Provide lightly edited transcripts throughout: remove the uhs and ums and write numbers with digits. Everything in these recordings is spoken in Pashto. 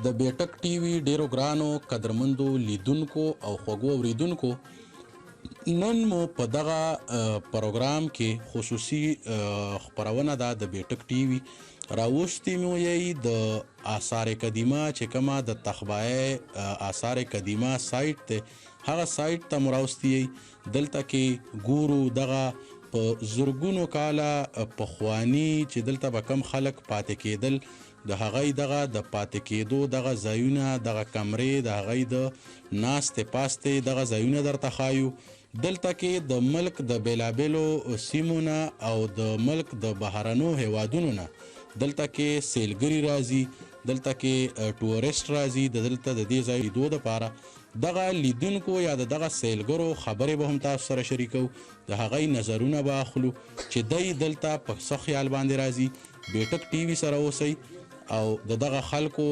د بیټک ټي وي ډیرو ګرانو قدرمندو لیدونکو او خوږو اوریدونکو، نن مو په دغه پروګرام کې خصوصي خپرونه ده د بیټک ټي وي راوستې مو یې د آثار قدیمه چې کومه د تخبایه آثار قدیمه سایت ته هغه سایت ته مو راوستې دلته کې ګورو دغه په زرګونو کاله پخوانی چې دلته به کم خلک پاتې کېدل د هغې دغه د پاتې کېدو دغه ځایونه دغه کمرې د هغې د ناستې پاستې دغه ځایونه درته ښایو. دلته کې د ملک د بیلابیلو سیمو نه او د ملک د بهرنو هیوادونو نه دلته کې سیلګري راځي، دلته کې ټورست راځي، دلته د دې ځای لیدو دپاره دغه لیدونکو یا دغه سیلګرو خبرې به هم تاسو سره شریکو، د هغې نظرونه به اخلو چې دی دلته په څه خیال باندې راځي. بیټک ټي وي سره اوسئ او دغه خلکو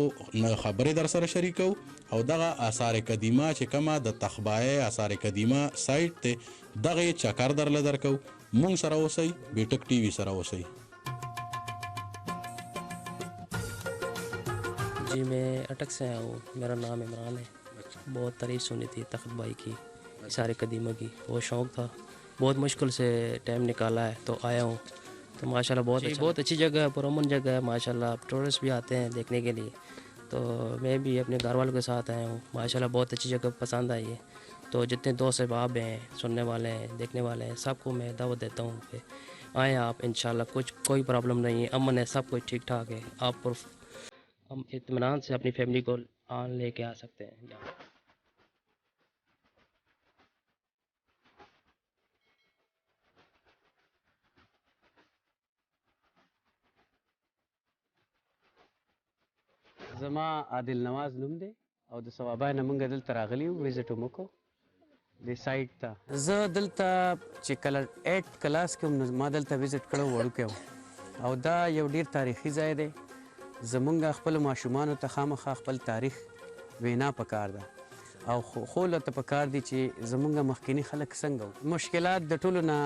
خبرې در سره شریکو او دغه آثار قدیمه چې کومه د تخبایه آثار قدیمه سایت ته دغه چکر درله درکو. مونږ سره اوسئ، بیټک ټي وي سره اوسئ. जी मैं अटक से आया हूँ, मेरा नाम इमरान है। बहुत तारीफ सुनी थी तख्त भाई की, सारे कदीमों की, बहुत शौक़ था, बहुत मुश्किल से टाइम निकाला है तो आया हूँ। तो माशाल्लाह बहुत अच्छी जगह है, पुरअमन जगह है माशाल्लाह। टूरिस्ट भी आते हैं देखने के लिए, तो मैं भी अपने घर वालों के साथ आया हूँ। माशाल्लाह बहुत अच्छी जगह पसंद आई है। तो जितने दोस्त अहबाब हैं, सुनने वाले हैं, देखने वाले हैं, सबको मैं दावत देता हूँ कि आएँ आप, इंशाल्लाह कोई प्रॉब्लम नहीं है, अमन है, सब कुछ ठीक ठाक है। आप हम इत्मीनान से अपनी फैमिली को लेके आ सकते हैं यहाँ। زما عادل نواز نوم دی او د ثوابای نه مونږ دلته راغلي یو ویزټ مو کو د سایت ته. زه دلته چې کله 8 کلاس کې وم ما دلته ویزټ کړو وړوکی وم او دا یو ډیر تاریخي ځای دی. زمونږ خپل ماشومانو ته خامخا خپل تاریخ وینا پکار ده او خو لته پکار دي چې زمونږ مخکینی خلک څنګه وو. مشکلات د ټولو نه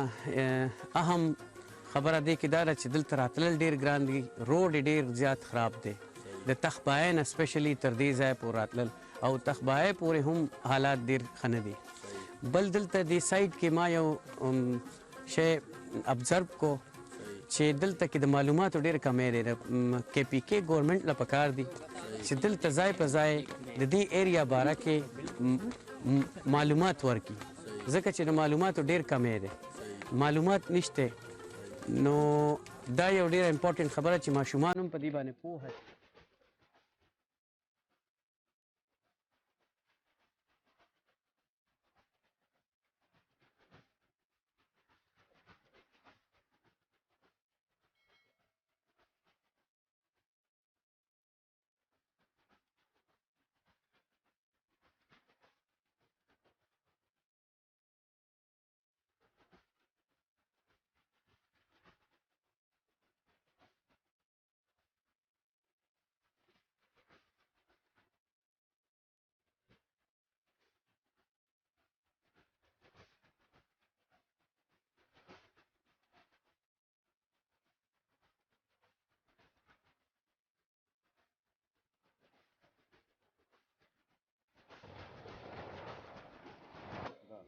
اهم خبره دی کې دا ده چې دلته راتلل ډیر ګران دي، روډ ډیر زیات خراب دی. د تخبایه نه سپیشلی تر دې ځای پورې راتلل او تخبایه پورې هم حالات ډیر ښه نه دي. بل دلته دې سایټ کې ما یو شی ابزرو کو چې دلته کې د معلوماتو ډېر کمی دی. کې پی کې ګورنمنټ له پکار دي چې دلته ځای په ځای د دې ایریا باره کې معلومات ورکړي، ځکه چې د معلوماتو ډېر کمی دی، معلومات نشته. نو دا یو ډېره امپورټنټ خبره چې ماشومان هم په دې باندې پوهه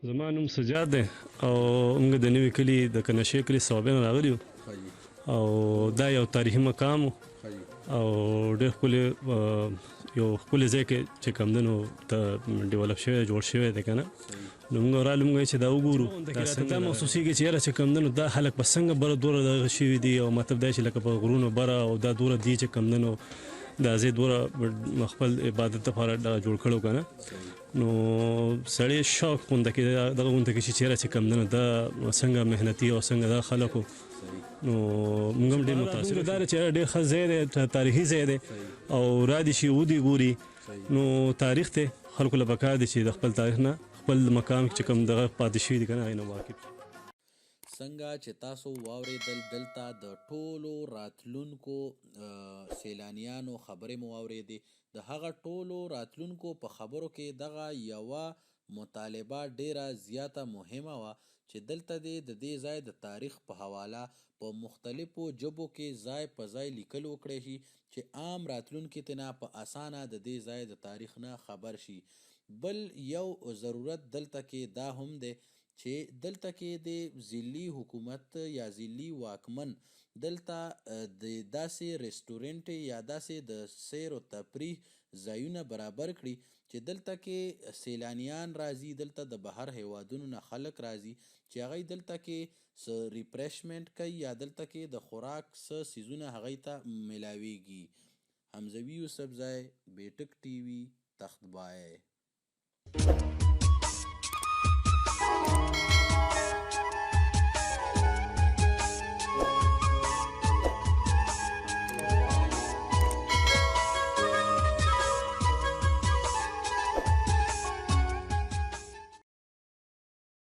زما نوم سجاد دی او موږ د نوي کلي د کنشې کلي ثوابۍ نه راغلي یو او دا یو تاریخي مقام او ډېر ښکلی یو ښکلی ځای کې چې کوم دی نو ډیولپ شوی جوړ شوی دی که نه. نو موږ رالو موږ چې دا وګورو دا محسوسېږي چې یاره چې کوم دی نو دا خلک په څنګه بره دوره دغه شوي دي او مطلب دا چې لکه په غرونو بره او دا دوره دي چې کوم دی نو دا ځای دوره خپل عبادت لپاره جوړ کړو که نه. نو سړی شوق غونډه کې دغه غونډه کې چې چیرې چې کم نه دا څنګه مهنتي او څنګه دا خلکو نو موږ هم ډېر متاثر دا چې ډېر ښه ځای دی، تاریخي ځای دی او را دي شي ودي ګوري نو تاریخ ته خلکو له پکار دي چې د خپل تاریخ نه خپل مقام چې کوم دغه پاتې شوي دي که نه هغې نه واقف. څنګه چې تاسو واورېدل دلته د ټولو راتلونکو سیلانیانو خبرې مو واورېدې. د هغه ټولو راتلونکو په خبرو کې دغه یوه مطالبه ډیره زیاته مهمه وه چې دلته د دې ځای د تاریخ په حواله په مختلفو ژبو کې ځای په ځای لیکل وکړی شي چې عام راتلونکي ته نه په اسانه د دې ځای د تاریخ نه خبر شي. بل یو ضرورت دلته کې دا هم دی چې دلته کې د ضلعي حکومت یا ضلعي واکمن دلته د داسې ریسټورنټ یا داسې د سیر و تفریح ځایونه برابر کړي چې دلته کې سیلانیان راځي، دلته د بهر هیوادونو نه خلک راځي چې هغوی دلته کې څه ریفریشمنټ کوي یا دلته کې د خوراک څه څیزونه هغوی ته میلاویږي. حمزوي یوسفزی، بیټک ټي وي، تخت بای.